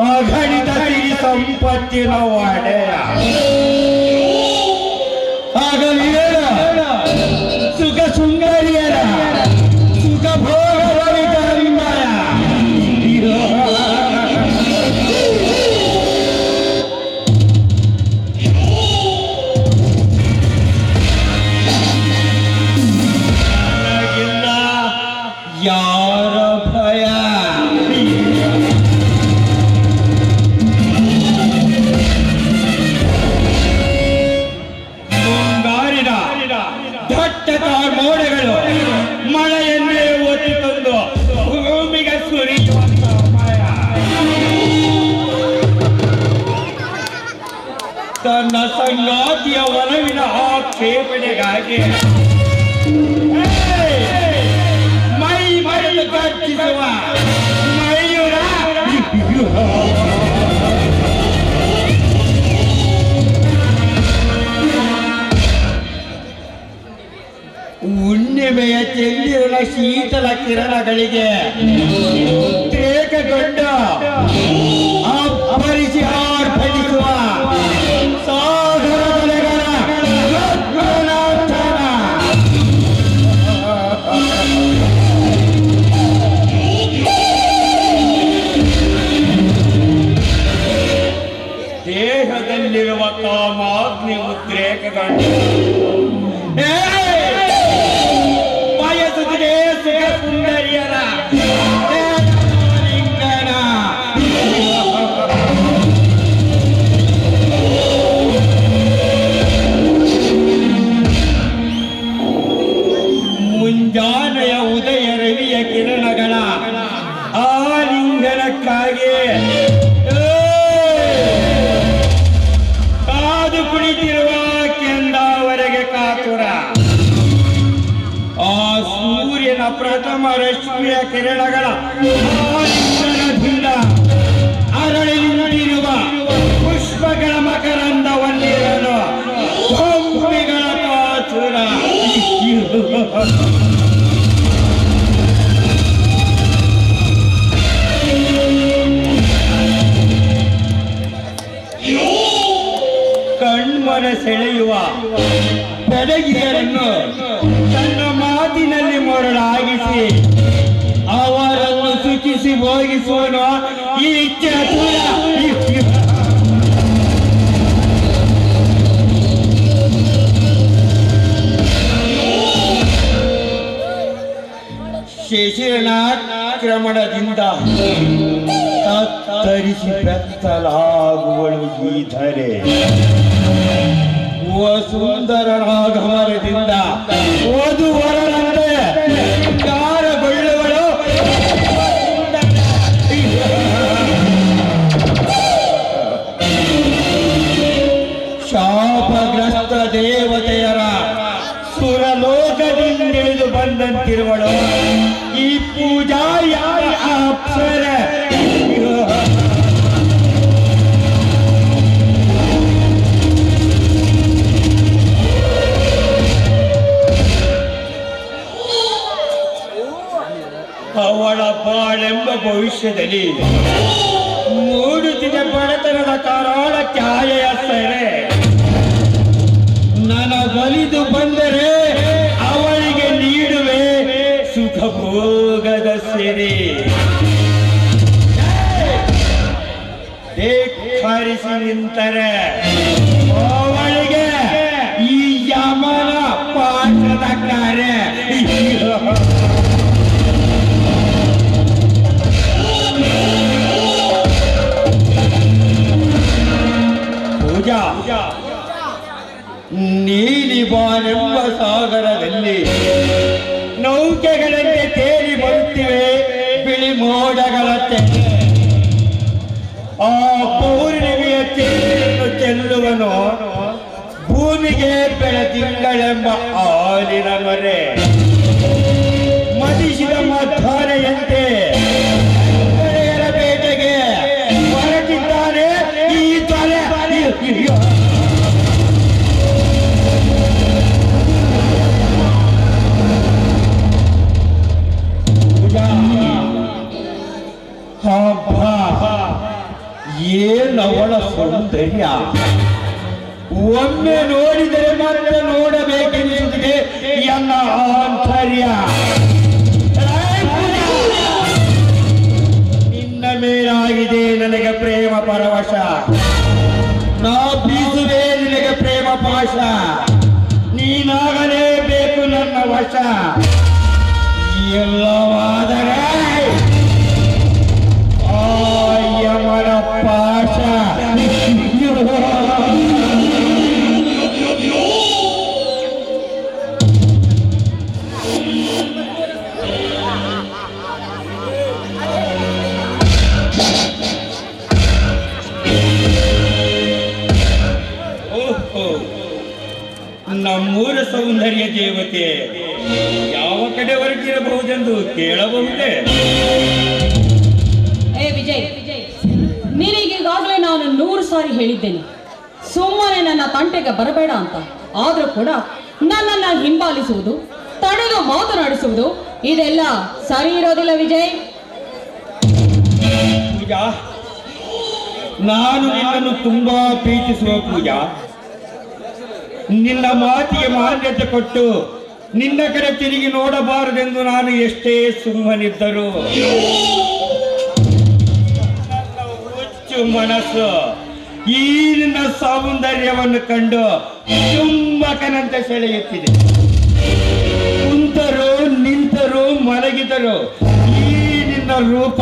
ಅಗಣಿತ ಸಿರಿ ಸಂಪತ್ತಿನ ಒಡೆಯ ಆಗಲಿಲ್ಲ ಸುಖ ಸುಂದರಿಯರ ಸುಖ ಭೋಗಗಳಿಂದ ಯಾರ ಭಯ ಮೋಡಗಳು ಮಳೆಯನ್ನೇ ಒತ್ತಿ ತಂದು ಭೂಮಿಗೆ ಸುರಿಯುವಂತ ಮಳೆಯ ತನ್ನ ಸಂಗಾತಿಯ ಒಲವಿನ ಆಕ್ಷೇಪಣೆಗಾಗಿ ಮೈ ಮರೆತು ಗರ್ಜಿಸುವ ಮಯೂರ ಹುಣ್ಣಿಮೆಯ ಚಂದಿರನ ಶೀತಲ ಕಿರಣಗಳಿಗೆ ಉದ್ರೇಕಗೊಂಡ ಅಪ್ಪರಿಸಿ ಆರ್ಭಟಿಸುವ ಸಾಗರಗಳ ದೇಹದಲ್ಲಿರುವ ಕಾಮಾಗ್ನಿ ಉದ್ರೇಕಗೊಂಡ ಸುಂದರಿಯರ ಲಿಂಗನ ಮುಂಜಾನೆಯ ಉದಯ ರವಿಯ ಕಿರಣಗಳ ಆಲಿಂಗನಕ್ಕಾಗಿ ಕಾದು ಕುಳಿತಿರುವ ಕೆಂದಾವರೆಗೆ ಕಾತುರ ಆ ಸೂರ್ಯನ ಪ್ರಥಮ ರಶ್ಮಿಯ ಕಿರಣಗಳ ಆಲಿಂಗನದಿಂದ ಅರಳಿ ನಿಂತಿರುವ ಪುಷ್ಪಗಳ ಮಕರಂದವನ್ನಿರಲು ಕೊಂಬಿಗಳ ಕಾತುರ ಕಣ್ಮನ ಸೆಳೆಯುವ ಬೆಡಗಿಯರನ್ನು ತನ್ನ ಮಾತಿನಲ್ಲಿ ಮೊರಳಾಗಿಸಿ ಅವರನ್ನು ಸೂಚಿಸಿ ಭೋಗಿಸುವನು ಈ ಚತುರ ಶಿಶಿರನಾಕ್ರಮಣದಿಂದ ತತ್ತರಿಸಿ ಬೆತ್ತಲಾಗುವಳು ಈ ಧರೆ ಸುಂದರನಾಗಮನದಿಂದ ವಧುವರನಂತೆ ಗಾರಗೊಳ್ಳುವಳು ಶಾಪಗ್ರಸ್ತ ದೇವತೆಯರ ಸುರಲೋಕದಿಂದಿಳಿದು ಬಂದಂತಿರುವಳು ಈ ಪೂಜಾ ಅಪ್ಸರ ಅವಳ ಬಾಳೆಂಬ ಭವಿಷ್ಯದಲ್ಲಿ ಮೂಡುತ್ತಿದೆ ಬಡತನದ ಕರಾಳ ಛಾಯೆಯ ಸೆರೆ ನನಗೊಲಿದು ಬಂದರೆ ಅವಳಿಗೆ ನೀಡುವೆ ಸುಖ ಭೋಗದ ಸೆರೆ ಧಿಕ್ಕರಿಸಿ ನಿಂತರೆ ಅವಳಿಗೆ ಈ ಯಮನ ಪಾಠದ ಕಾರ್ಯ ನೀಲಿ ಬಾನೆಂಬ ಸಾಗರದಲ್ಲಿ ನೌಕೆಗಳಂತೆ ತೇಲಿ ಬರುತ್ತಿವೆ ಬಿಳಿ ಮೋಡಗಳಂತೆ ಆ ಪೌರ್ಣಿಮೆಯ ಚಂದ್ರನು ಚೆಲ್ಲುವನು ಭೂಮಿಗೆ ಬೆಳದಿಂಗಳೆಂಬ ಹಾಲಿನ ಮರೆ ಏನವಳ ಸೌಂದರ್ಯ! ಒಮ್ಮೆ ನೋಡಿದರೆ ಮತ್ತೆ ನೋಡಬೇಕೆನಿಸುತ್ತದೆ ಎನ್ನ ಆಂತರ್ಯ. ನಿನ್ನ ಮೇಲಾಗಿದೆ ನನಗೆ ಪ್ರೇಮ ಪರವಶ, ನಾ ಬೀಸುವೆ ನಿನಗೆ ಪ್ರೇಮ ಪಾಶ, ನೀನಾಗಲೇಬೇಕು ನನ್ನ ವಶ. ಎಲ್ಲವಾದರೆ ಯಮನ ಪಾಶ. ನಮ್ಮೂರ ಸೌಂದರ್ಯ ದೇವತೆ ಯಾವ ಕಡೆ ಹೊರಟಿರಬಹುದೆಂದು ಕೇಳಬಹುದೇ? ವಿಜಯ್, ನಿನಗೀಗಾಗಲೇ ನಾನು 100 ಸಾರಿ ಹೇಳಿದ್ದೇನೆ, ಸುಮ್ಮನೆ ನನ್ನ ತಂಟೆಗೆ ಬರಬೇಡ ಅಂತ. ಆದ್ರೂ ಕೂಡ ನನ್ನನ್ನ ಹಿಂಬಾಲಿಸುವುದು, ತಡೆದು ಮಾತನಾಡಿಸುವುದು ಇದೆಲ್ಲ ಸರಿ ಇರೋದಿಲ್ಲ ವಿಜಯ್. ಪೂಜಾ, ನಾನು ನಿನ್ನನ್ನು ತುಂಬಾ ಪ್ರೀತಿಸುವ ಪೂಜಾ. ನಿನ್ನ ಮಾತಿಗೆ ಮಾನ್ಯತೆ ಕೊಟ್ಟು ನಿನ್ನ ಕಡೆ ತಿರುಗಿ ನೋಡಬಾರದೆಂದು ನಾನು ಎಷ್ಟೇ ಸುಮ್ಮನಿದ್ದರು ಹುಚ್ಚು ಮನಸ್ಸು ಈ ನಿನ್ನ ಸೌಂದರ್ಯವನ್ನು ಕಂಡು ಚುಂಬಕನಂತೆ ಸೆಳೆಯುತ್ತಿದೆ. ಕುಂತರು, ನಿಂತರು, ಮಲಗಿದರು ಈ ನಿನ್ನ ರೂಪ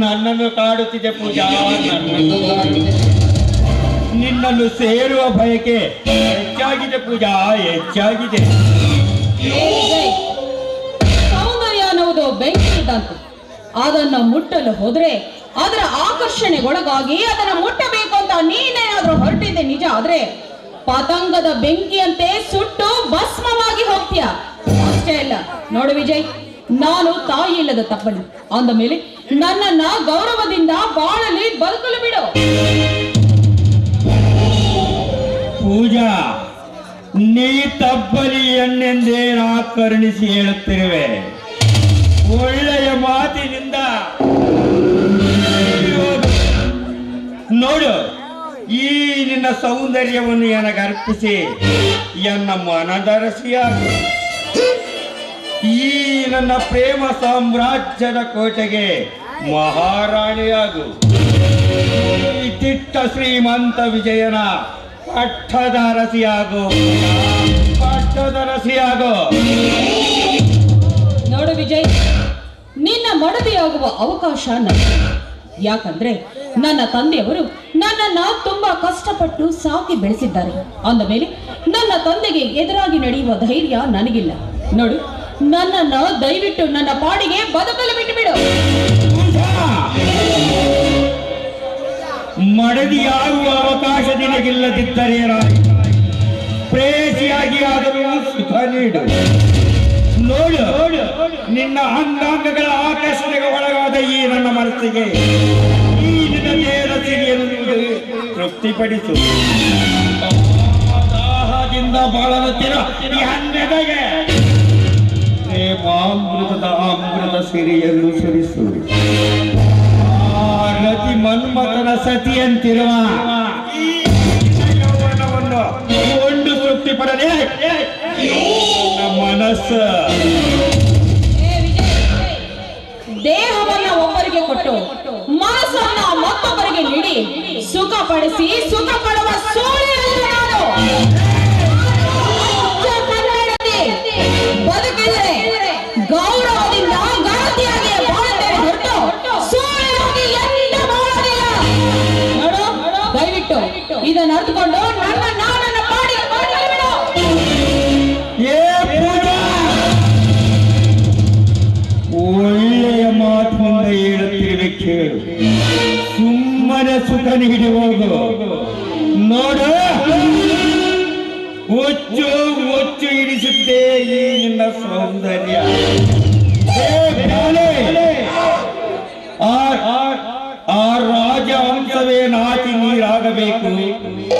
ನನ್ನನ್ನು ಕಾಡುತ್ತಿದೆ ಪೂಜಾ, ನನ್ನನ್ನು ಕಾಡುತ್ತಿದೆ. ನಿನ್ನನ್ನು ಸೇರುವ ಬಯಕೆ ಹೆಚ್ಚಾಗಿದೆ ಪೂಜಾ, ಹೆಚ್ಚಾಗಿದೆ. ಸೌಂದರ್ಯ ಅನ್ನುವುದು ಬೆಂಕಿ ಇದ್ದಂತೆ. ಅದನ್ನು ಮುಟ್ಟಲು ಹೋದ್ರೆ ಅದರ ಆಕರ್ಷಣೆಗೊಳಗಾಗಿ ಅದನ್ನು ಮುಟ್ಟಬೇಕು ಅಂತ ನೀನೇನಾದ್ರೂ ಹೊರಟಿದ್ದೆ ನಿಜ, ಆದ್ರೆ ಪತಂಗದ ಬೆಂಕಿಯಂತೆ ಸುಟ್ಟು ಭಸ್ಮವಾಗಿ ಹೋಗ್ತೀಯ. ಅಷ್ಟೇ ಅಲ್ಲ ನೋಡು ವಿಜಯ್, ನಾನು ತಾಯಿ ಇಲ್ಲದ ತಪ್ಪಲಿ ಅಂದ ಮೇಲೆ ನನ್ನನ್ನ ಗೌರವದಿಂದ ಬಾಳಲಿ ಬದುಕಲು ಬಿಡು. ಪೂಜಾ, ನೀ ತಪ್ಪಲಿ ಎನ್ನೆಂದೇನಾ ಕರುಣಿಸಿ ಹೇಳುತ್ತಿರುವೆ. ಒಳ್ಳೆಯ ಮಾತಿನಿಂದ ನೋಡು, ಈ ನಿನ್ನ ಸೌಂದರ್ಯವನ್ನು ನನಗರ್ಪಿಸಿ ಎನ್ನ ಮನದರಸಿಯಾಗು. ಈ ನನ್ನ ಪ್ರೇಮ ಸಾಮ್ರಾಜ್ಯದ ಕೋಟೆಗೆ ಮಹಾರಾಣಿಯಾಗು. ಈ ತಿಟ್ಟ ಶ್ರೀಮಂತ ವಿಜಯನ ಪಟ್ಟದರಸಿಯಾಗು, ಪಟ್ಟದರಸಿಯಾಗು. ನೋಡು ವಿಜಯ್, ನಿನ್ನ ಮಡದಿಯಾಗುವ ಅವಕಾಶ ನನಗೆ. ಯಾಕಂದ್ರೆ ನನ್ನ ತಂದೆಯವರು ನನ್ನನ್ನ ತುಂಬಾ ಕಷ್ಟಪಟ್ಟು ಸಾಕಿ ಬೆಳೆಸಿದ್ದಾರೆ. ಅಂದ ಮೇಲೆ ನನ್ನ ತಂದೆಗೆ ಎದುರಾಗಿ ನಡೆಯುವ ಧೈರ್ಯ ನನಗಿಲ್ಲ. ನೋಡು, ನನ್ನನ್ನ ದಯವಿಟ್ಟು ನನ್ನ ಪಾಡಿಗೆ ಬದುಕಲು ಬಿಟ್ಟು ಬಿಡು. ಮಡದಿಯಾಗುವ ಅವಕಾಶ ನಿನಗಿಲ್ಲದಿದ್ದರೆ ಪ್ರೇಸಿಯಾಗಿ ಆದರೂ ಸುಖ ನೀಡು. ನೋಡು, ನಿನ್ನ ಅಂಗಾಂಗಗಳ ಆಕರ್ಷಣೆಗೆ ಒಳಗಾದ ಈ ನನ್ನ ಮನಸ್ಸಿಗೆ ಈ ನಿನ್ನ ದೇಹದ ಸಿರಿಯನ್ನು ತೃಪ್ತಿಪಡಿಸು. ದಾಹದಿಂದ ಬಾಳಲುತ್ತಿರ ಈ ಹನ್ನೆಡೆಗೆ ಪ್ರೇಮಾಮೃತದ ಅಮೃತ ಸಿರಿಯನ್ನು ಸುರಿಸು. ರತಿ ಮನ್ಮಥನ ಸತಿಯಂತಿರುವ ಯೌವನವನ್ನು ಒಂದು ತೃಪ್ತಿ ಪಡಲೇ ಮನಸ್ಸು. ದೇಹವನ್ನ ಒಬ್ಬರಿಗೆ ಕೊಟ್ಟು ಮನಸ್ಸನ್ನ ಮತ್ತೊಬ್ಬರಿಗೆ ನೀಡಿ ಸುಖ ಪಡಿಸಿ ಸುಖ ಪಡುವ ಬದುಕಿದರೆ ಗೌರವದಿಂದ ಗಾತಿಯಾಗಿ ಬಾಳುತ್ತೇವೆ ಹೊರತು ಸೋಳೆಯಾಗಿ ಎಂದ ಬಾಳೋದಿಲ್ಲ. ದಯವಿಟ್ಟು ಇದನ್ನು ಅರ್ಥಕೊಂಡು ನನ್ನ ಪಾಡಿ ಬಿಡು. ಒಳ್ಳೆಯ ಮಾತಿನಿಂದ ಹೇಳುತ್ತಿರುವೆ ಕೇಳು. ಸುಮ್ಮನೆ ಸುಖ ನೀಡಿ ಹೋಗು. ನೋಡು, ಒಚ್ಚು ಒಚ್ಚು ಇಡಿಸುತ್ತೆ ಈ ನಿನ್ನ ಸೌಂದರ್ಯ. ಆ ರಾಜಹಂಸ ರಕ್ತವೇ ನಾಚಿ ನೀರಾಗಬೇಕು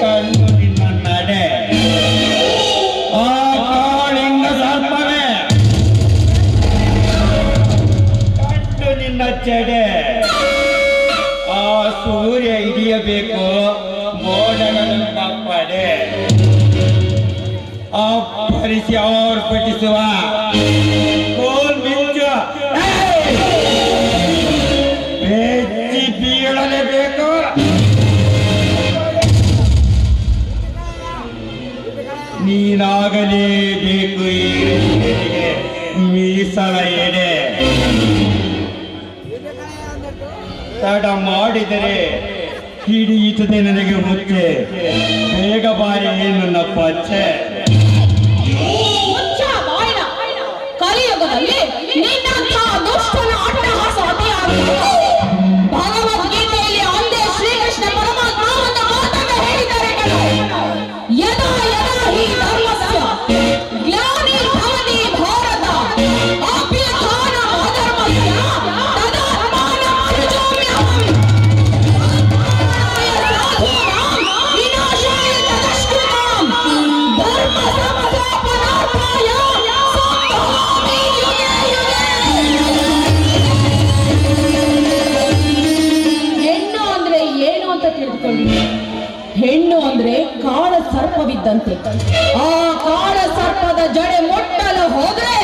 ಕಣ್ಣು ನಿನ್ನ ನಡೆ ಆ ಕಾಳಿಂಗ ಸರ್ಪವೇ ಕಣ್ಣು ನಿನ್ನ ಚೆಡೆ ಆ ಸೂರ್ಯ ಹಿಡಿಯಬೇಕು ಮೋಡಗಳ ಪಡೆ ಆ ಪರಿಸಿ ಅವರು ಪಠಿಸುವ ಕೋಲ್ ಮಿಂಚು ಬೆಚ್ಚಿ ಬೀಳಲೇಬೇಕು ನೀನಾಗಲೇಬೇಕು ಈ ಋಷಿಗೆ ಮೀಸಲ ಎಡೆ ತಡ ಮಾಡಿದರೆ ಹಿಡಿಯುತ್ತದೆ ನನಗೆ ಮುಚ್ಚೆ ಬೇಗ ಬಾರಿ ನನ್ನ ಪಚ್ಚೆ ಮುಚ್ಚ ಬಾಯಿನ. ಕಲಿಯುಗದಲ್ಲಿ ನಿನ್ನಂಥ ದುಷ್ಟನ ಅಟ್ಟಹಾಸ ಅತಿಯಾಗುತ್ತದೆ. ಭಗವದ್ಗೀತೆಯಲ್ಲಿ ಅಂದೇ ಶ್ರೀಕೃಷ್ಣ ಪರಮಾತ್ಮ ಒಂದು ಮಾತನ್ನು ಹೇಳಿದ್ದಾರೆ ಕಣೋ. ಯದಾ ಯದಾ ಹಿ ಧರ್ಮಸ್ಯ ಗ್ಲಾನಿ ಭವತಿ ಭಾರತ ಅಭ್ಯುತ್ಥಾನಂ ಅಧರ್ಮಸ್ಯ ತದಾತ್ಮಾನಂ ಸೃಜಾಮ್ಯಹಂ. ವಿನಾಶಾಯ ತದಶ್ಕೃತಾಂ ಧರ್ಮ ಸಂಸ್ಥಾಪನಾರ್ಥಾಯ ಸಂಭವಾಮಿ ಯುಗೆ ಯುಗೆ. ಹೆಣ್ಣು ಅಂದ್ರೆ ಏನು ಅಂತ ತಿಳಿದುಕೊಳ್ಳಿ. ಹೆಣ್ಣು ಅಂದ್ರೆ ಕಾಳ ಸರ್ಪವಿದ್ದಂತೆ. ಆ ಕಾಳ ಸರ್ಪದ ಜಡೆ ಮುಟ್ಟಲು ಹೋದ್ರೆ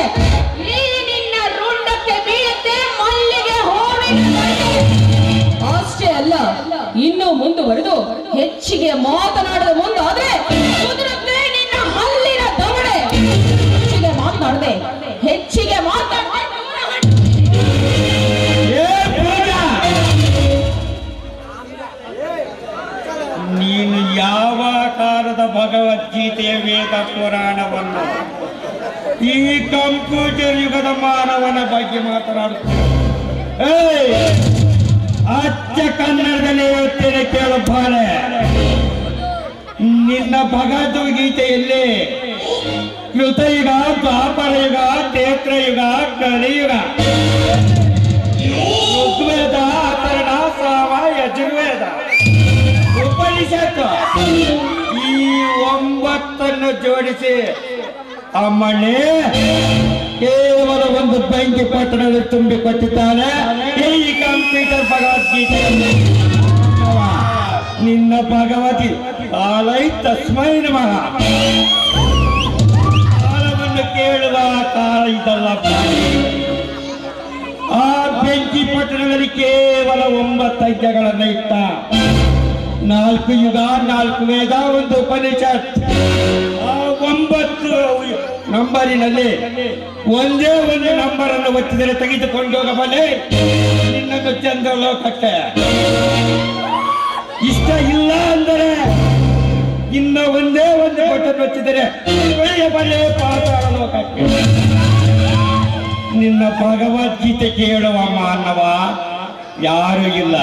ಈ ನಿನ್ನ ರುಂಡಕ್ಕೆ ಬೀಳುತ್ತೆ ಮಲ್ಲಿಗೆ ಹೂವಿನ ದಂಡೆ. ಅಷ್ಟೇ ಅಲ್ಲ, ಇನ್ನು ಮುಂದುವರೆದು ಹೆಚ್ಚಿಗೆ ಮಾತನಾಡದ ಮುಂದಾದ್ರೆ ಕುದುರುತ್ತೆ ನಿನ್ನ ಹಲ್ಲಿನ ದವಡೆ. ಹೆಚ್ಚಿಗೆ ಮಾತನಾಡದೆ ನೀನು ಯಾವ ಕಾಲದ ಭಗವದ್ಗೀತೆಯ ವೇದ ಪುರಾಣವನ್ನು ಈ ಕಂಪ್ಯೂಟರ್ ಯುಗದ ಮಾನವನ ಬಗ್ಗೆ ಮಾತನಾಡುತ್ತೀನಿ. ಅಚ್ಚ ಕನ್ನಡದಲ್ಲಿ ಹೇಳ್ತೇನೆ ಕೇಳು ಬಾಳೆ. ನಿನ್ನ ಭಗವದ್ಗೀತೆಯಲ್ಲಿ ಕೃತಯುಗ, ದ್ವಾಪರಯುಗ, ಕ್ಷೇತ್ರಯುಗ, ಕಲಿಯುಗ, ಋಗ್ವೇದ, ಅಥರ್ಣ, ಸಾಮ, ಯಜುರ್ವೇದ, ಉಪನಿಷತ್ತು ಈ 9 ಜೋಡಿಸಿ ಅಮ್ಮಣ್ಣೆ ಕೇವಲ ಒಂದು ಬೆಂಕಿ ಪಟ್ಟಣದಲ್ಲಿ ತುಂಬಿಕೊಟ್ಟಿದ್ದಾನೆ ಈ ಕಂಪ್ಯೂಟರ್ ಭಗವದ್ಗೀತೆ. ನಿನ್ನ ಭಗವತಿ ಕಾಲೈ ತಸ್ಮೈ ನಮಃ. ಕಾಲವನ್ನು ಕೇಳುವ ಕಾಲ ಇದಲ್ಲ. ಆ ಬೆಂಕಿ ಪಟ್ಟಣದಲ್ಲಿ ಕೇವಲ 9 ಅಜ್ಞೆಗಳನ್ನು ಇಟ್ಟ. 4 ಯುಗ, 4 ವೇದ, 1 ಉಪನಿಷತ್. ಆ 9 ನಂಬರಿನಲ್ಲಿ ಒಂದೇ ಒಂದು ನಂಬರ್ ಅನ್ನು ಒತ್ತಿದರೆ ತೆಗೆದುಕೊಂಡು ಹೋಗಬಲ್ಲೆ ನಿನ್ನನ್ನು ಚಂದ್ರಲೋಕಕ್ಕೆ. ಇಷ್ಟ ಇಲ್ಲ ಅಂದರೆ ಇನ್ನು ಒಂದೇ ಒಂದು ಬಟನ್ ಒತ್ತಿದರೆ ಒಯ್ಯಬಲ್ಲೆ ಪಾತಾಳ ಲೋಕಕ್ಕೆ. ನಿನ್ನ ಭಗವದ್ಗೀತೆ ಕೇಳುವ ಮಾನವ ಯಾರು ಇಲ್ಲ.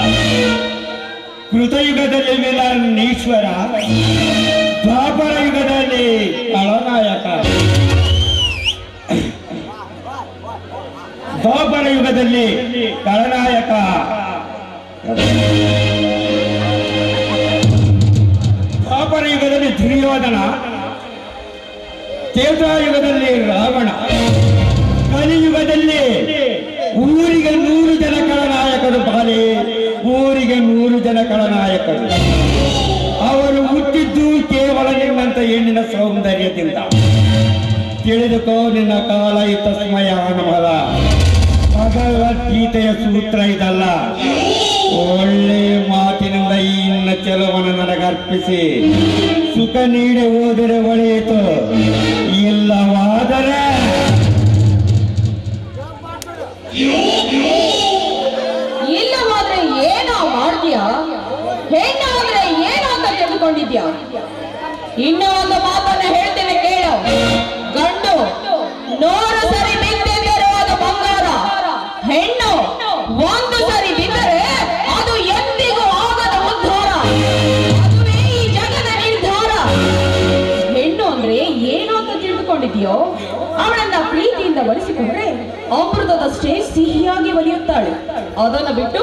ಕೃತಯುಗದಲ್ಲಿ ವಿಲನೀಶ್ವರ, ದ್ವಾಪರ ಯುಗದಲ್ಲಿ ಖಳನಾಯಕ, ದ್ವಾಪರ ಯುಗದಲ್ಲಿ ಖಳನಾಯಕ, ದ್ವಾಪರ ಯುಗದಲ್ಲಿ ದುರ್ಯೋಧನ, ತ್ರೇತಾಯುಗದಲ್ಲಿ ರಾವಣ, ಕಲಿಯುಗದಲ್ಲಿ ಊರಿಗೆ 100 ಜನ ಖಳನಾಯಕರು. ಬಾಲೆ ಊರಿಗೆ 100 ಜನ ಖಳನಾಯಕರು. ಅವರು ಹುಟ್ಟಿದ್ದು ಕೇವಲ ನಿನ್ನಂತ ಹೆಣ್ಣಿನ ಸೌಂದರ್ಯದಿಂದ. ತಿಳಿದುಕೋ, ನಿನ್ನ ಕಾಲ ತಸ್ಮಯ ನಮಃ. ಭಗವದ್ಗೀತೆಯ ಸೂತ್ರ ಇದಲ್ಲ. ಒಳ್ಳೆ ಮಾತಿನಿಂದ ಈ ನಿನ್ನ ಚೆಲುವನ್ನು ನನಗರ್ಪಿಸಿ ಸುಖ ನೀಡಿ ಹೋದರೆ ಒಳೆಯಿತು, ಇಲ್ಲವಾದರೆ ಇಲ್ಲವಾದ್ರೆ ಏನೋ ಮಾಡ್ತೀಯ. ಹೆಣ್ಣಾದ್ರೆ ಏನು ಅಂತ ತಿಳ್ಕೊಂಡಿದ್ಯಾ? ಇನ್ನೂ ಒಂದು ಮಾತನ್ನ ಹೇಳ್ತೇನೆ ಕೇಳು. ಗಂಡು 100 ಸರಿ ಬಿದ್ದಿದ್ದರೆ ಅದು ಬಂಗಾರ. ಹೆಣ್ಣು 1 ಸರಿ ಬಿದ್ದರೆ ಅದು ಎಂದಿಗೂ ಆಗದ ಉದ್ಧಾರ. ಅದುವೇ ಈ ಜಗದ ನಿರ್ಧಾರ. ಹೆಣ್ಣು ಅಂದ್ರೆ ಏನು ಅಂತ ತಿಳಿದುಕೊಂಡಿದ್ಯೋ? ಅವಳನ್ನ ಪ್ರೀತಿಯಿಂದ ಒಲಿಸಿಕೊಂಡ್ರೆ ಅಮೃತದಷ್ಟೇ ಸಿಹಿಯಾಗಿ ಒಲಿಯುತ್ತಾಳೆ. ಅದನ್ನು ಬಿಟ್ಟು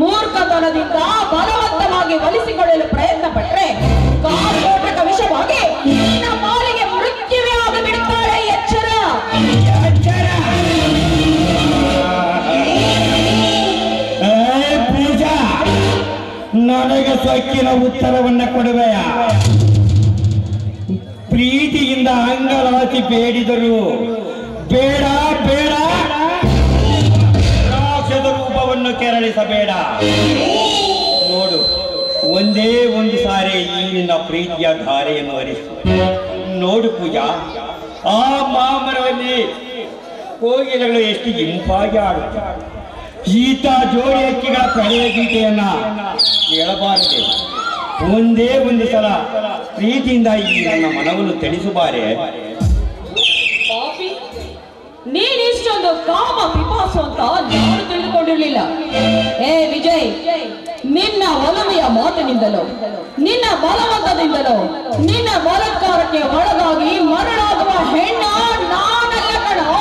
ಮೂರ್ಖತನದಿಂದ ಬಲವಂತವಾಗಿ ಒಲಿಸಿಕೊಳ್ಳಲು ಪ್ರಯತ್ನ ಪಟ್ಟರೆ ಕಾಲ್ಕೋಟಕ ವಿಷವಾಗಿ ನಿನ್ನ ಪಾಲಿಗೆ ಮೃತ್ಯುವೇ ಆಗಿಬಿಡುತ್ತಾಳೆ. ಎಚ್ಚರ. ಪೂಜಾ, ನನಗೆ ಸೊಕ್ಕಿನ ಉತ್ತರವನ್ನ ಕೊಡುವೆಯ? ಪ್ರೀತಿಯಿಂದ ಅಂಗಲಾಚಿ ಬೇಡಿದರು ಬೇಡ ಬೇಡ, ರಾಕ್ಷಸ ರೂಪವನ್ನು ಕೆರಳಿಸಬೇಡ. ನೋಡು, ಒಂದೇ ಒಂದು ಸಾರಿ ಈ ನಿನ್ನ ಪ್ರೀತಿಯ ಧಾರೆಯನ್ನು ಹರಿಸು. ನೋಡು ಪೂಜಾ, ಆ ಮಾಮರದಲ್ಲಿ ಕೋಗಿಲೆಗಳು ಎಷ್ಟು ಇಂಪಾಗಿ ಆಡುತ್ತವೆ. ಈತ ಜೋಡಿ ಹಕ್ಕಿಗಳ ಪ್ರಣಯ ಗೀತೆಯನ್ನ ಕೇಳಬಾರದೆ. ಒಂದೇ ಒಂದು ಸಲ ಪ್ರೀತಿಯಿಂದ ಈ ನನ್ನ ಮನವನ್ನು ತಿಳಿಸಬಾರೆ. ಪಾಪಿ, ನೀನಿಷ್ಟೊಂದು ಕಾಮ ಪಿಪಾಸು ಅಂತ ನಾನು ತಿಳಿದುಕೊಂಡಿರಲಿಲ್ಲ. ಏ ವಿಜಯ್, ನಿನ್ನ ಒಲಮೆಯ ಮಾತಿನಿಂದಲೋ ನಿನ್ನ ಬಲವಂತದಿಂದಲೋ ನಿನ್ನ ಬಲತ್ಕಾರಕ್ಕೆ ಒಳಗಾಗಿ ಮರಳಾಗುವ ಹೆಣ್ಣ ನಾನಲ್ಲ ಕಣೋ.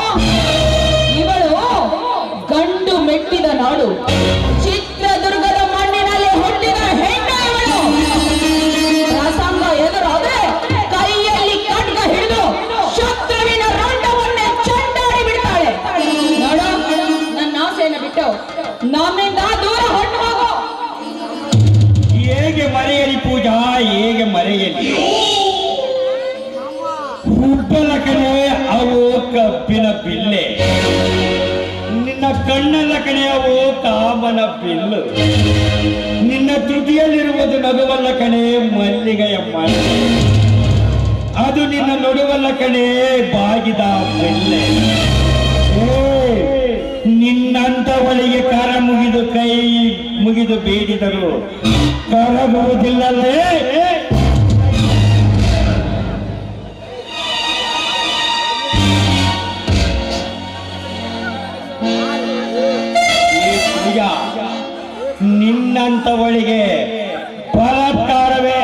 ಇವಳು ಗಂಡು ಮೆಟ್ಟಿದ ನಾಡು ಚಿತ್ರದುರ್ಗದ ಮಣ್ಣಿನಲ್ಲಿ ಹುಟ್ಟಿದ ಹೆಣ್ಣು ಇವಳು. ಪ್ರಸಂಗ ಎದುರಾದ್ರೆ ಕೈಯಲ್ಲಿ ಖಡ್ಗ ಹಿಡಿದು ಶತ್ರುವಿನ ರಂಡವನ್ನೇ ಚಂಡಾಡಿ ಬಿಡ್ತಾಳೆ. ನೋಡು, ನನ್ನ ಆಸೆಯನ್ನು ಬಿಟ್ಟು ನಮ್ಮಿಂದ ದೂರ ಹೊರಟು ಹೋಗು. ಹೇಗೆ ಮರೆಯಲಿ ಪೂಜಾ, ಹೇಗೆ ಮರೆಯಲಿ? ಹುಬ್ಬಲ ಕಣೆ ಅವು ಕಬ್ಬಿನ ಬಿಲ್ಲೆ, ನಿನ್ನ ಕಣ್ಣಲ್ಲ ಕಣೆ ಅವು ಕಾಮನ ಬಿಲ್ಲು. ನಿನ್ನ ತುಟಿಯಲ್ಲಿರುವುದು ನಗುವಲ್ಲ ಕಣೆ ಮಲ್ಲಿಗೆಯ ಮಣ್ಣು, ಅದು ನಿನ್ನ ನಡುವಲ್ಲ ಕಣೆ ಬಾಗಿದ ಬೆಲ್ಲೆ. ನಿನ್ನಂತವಳಿಗೆ ಕರ ಮುಗಿದು ಕೈ ಮುಗಿದು ಬೇಡಿದರು ಕರಗುವುದಿಲ್ಲವೇ? ನಿನ್ನಂತವಳಿಗೆ ಬಲಾತ್ಕಾರವೇ?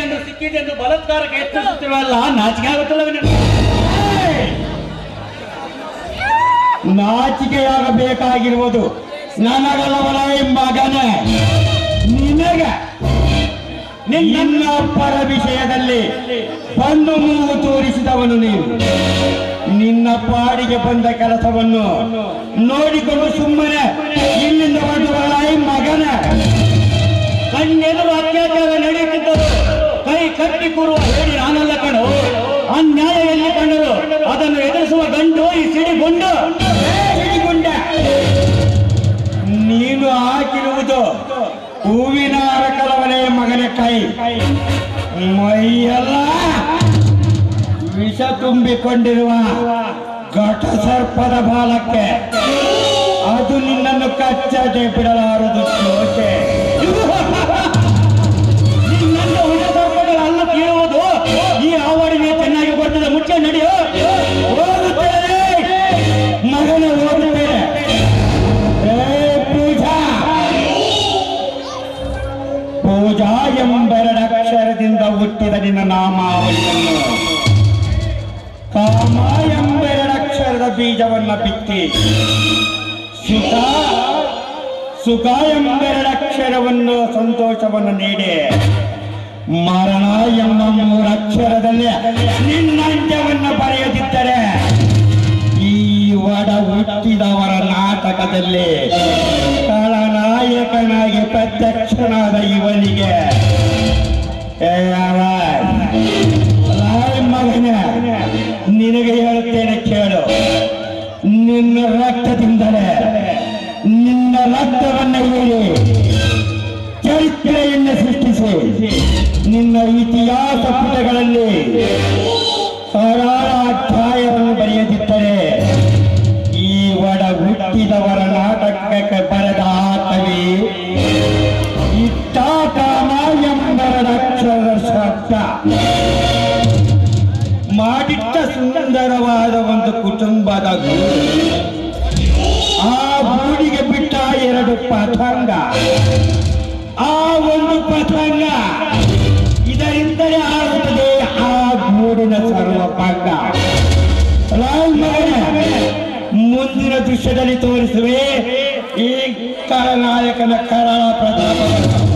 ಎಂದು ಸಿಕ್ಕಿದೆ ಎಂದು ಬಲಾತ್ಕಾರಕ್ಕೆ ಯತ್ನಿಸುತ್ತಿರುವಲ್ಲ, ನಾಚಿಕೆ ಆಗುತ್ತಲ್ಲ ನಾಚಿಕೆಯಾಗಬೇಕಾಗಿರುವುದು ನನಗಲ್ಲವಲ್ಲ ಮಗನೇ, ನಿನಗೆ. ನಿನ್ನಪ್ಪರ ವಿಷಯದಲ್ಲಿ ಬಂದು ಮೂಗು ತೋರಿಸಿದವನು ನೀನು. ನಿನ್ನ ಪಾಡಿಗೆ ಬಂದ ಕೆಲಸವನ್ನು ನೋಡಿಕೊಂಡು ಸುಮ್ಮನೆ ಇಲ್ಲಿಂದ ಹೊರಟವಳ ಮಗನ. ಕಣ್ಣೆದುರು ಅತ್ಯಾಚಾರ ನಡೆಯುತ್ತಿದ್ದರು, ಕೈ ಕಟ್ಟಿ ಕೂರುವ ಹೇಳಿ ನಾನಲ್ಲ ಕಣು. ಅನ್ಯಾಯ ಎಲ್ಲಿ ಕಂಡರು ಅದನ್ನು ಎದುರಿಸುವ ಗಂಡು ಈ ಸಿಡಿಗೊಂಡ. ನೀನು ಹಾಕಿರುವುದು ಹೂವಿನ ಅರಕಲವನೇ ಮಗನ ಕೈ. ಮೈಯೆಲ್ಲ ವಿಷ ತುಂಬಿಕೊಂಡಿರುವ ಘಟ ಸರ್ಪದ ಬಾಲಕ್ಕೆ. ಅದು ನಿನ್ನನ್ನು ಕಚ್ಚಟೆ ಬಿಡಲಾರದು ಚೋಟೆ. ನಿನ್ನನ್ನು ಹುಳ ಸರ್ಪಗಳಲ್ಲ ತೀರುವುದು ಈ ಆವಡಿಗೆ ಚೆನ್ನಾಗಿ ಬರ್ತದೆ. ಮುಚ್ಚೆ ನಡೆಯೋ, ಹೋಗುತ್ತೇನೆ ಮಗನ, ಹೋಗುತ್ತೇನೆ. ಪೂಜಾ ಎಂಬೆರಡಕ್ಷರದಿಂದ ಹುಟ್ಟಿದ ನಿನ್ನ ನಾಮಾವಳಿಯನ್ನು ಕಾಮ ಎಂಬೆರಡಕ್ಷರದ ಬೀಜವನ್ನ ಬಿತ್ತಿ ಸುಖ ಎಂಬೆರಡಕ್ಷರವನ್ನು ಸಂತೋಷವನ್ನು ನೀಡಿ ಮರಣ ಎಂಬ ಮೂರಕ್ಷರದಲ್ಲಿ ನಿನ್ನ ಅಂತ್ಯವನ್ನು ಬರೆಯದಿದ್ದರೆ ಈ ಒಡ ಹುಟ್ಟಿದವರ ನಾಟಕದಲ್ಲಿ ಖಳನಾಯಕನಾಗಿ ಪ್ರತ್ಯಕ್ಷನಾದ ಇವನಿಗೆ ಮಗನ ನಿನಗೆ ಹೇಳುತ್ತೇನೆ ಕೇಳು. ನಿನ್ನ ರಕ್ತದಿಂದಲೇ ನಿನ್ನ ರಕ್ತವನ್ನು ಹೀರಿ ಚರಿತ್ರೆಯನ್ನು ಸೃಷ್ಟಿಸಿ ನಿನ್ನ ಇತಿಹಾಸ ಪುಟಗಳಲ್ಲಿ ಸಾವಿರಾರು ಅಧ್ಯಾಯವನ್ನು ಬರೆಯದಿದ್ದರೆ ಈ ಒಡ ಹುಟ್ಟಿದವರ ನಾಟಕಕ್ಕೆ ಬರೆದ ಕವಿ ಇಟ್ಟ ಕಾಮ ಎಂಬೆರಡಕ್ಷರದ ಶಬ್ದ ಮಾಡಿಟ್ಟ ಸುಂದರವಾದ ಒಂದು ಕುಟುಂಬದ ಗೂಡು. ಆ ಗೂಡಿಗೆ ಬಿಟ್ಟ ಎರಡು ಪತಂಗ. ಆ ಒಂದು ಪತಂಗ ಇದರಿಂದಲೇ ಆಗುತ್ತದೆ ಆ ಗೂಡಿನ ಸರ್ವಭಂಗ. ಮುಂದಿನ ದೃಶ್ಯದಲ್ಲಿ ತೋರಿಸುವೆ ಈ ಖಳನಾಯಕನ ಕರಾಳ ಪ್ರತಾಪವನ್ನು.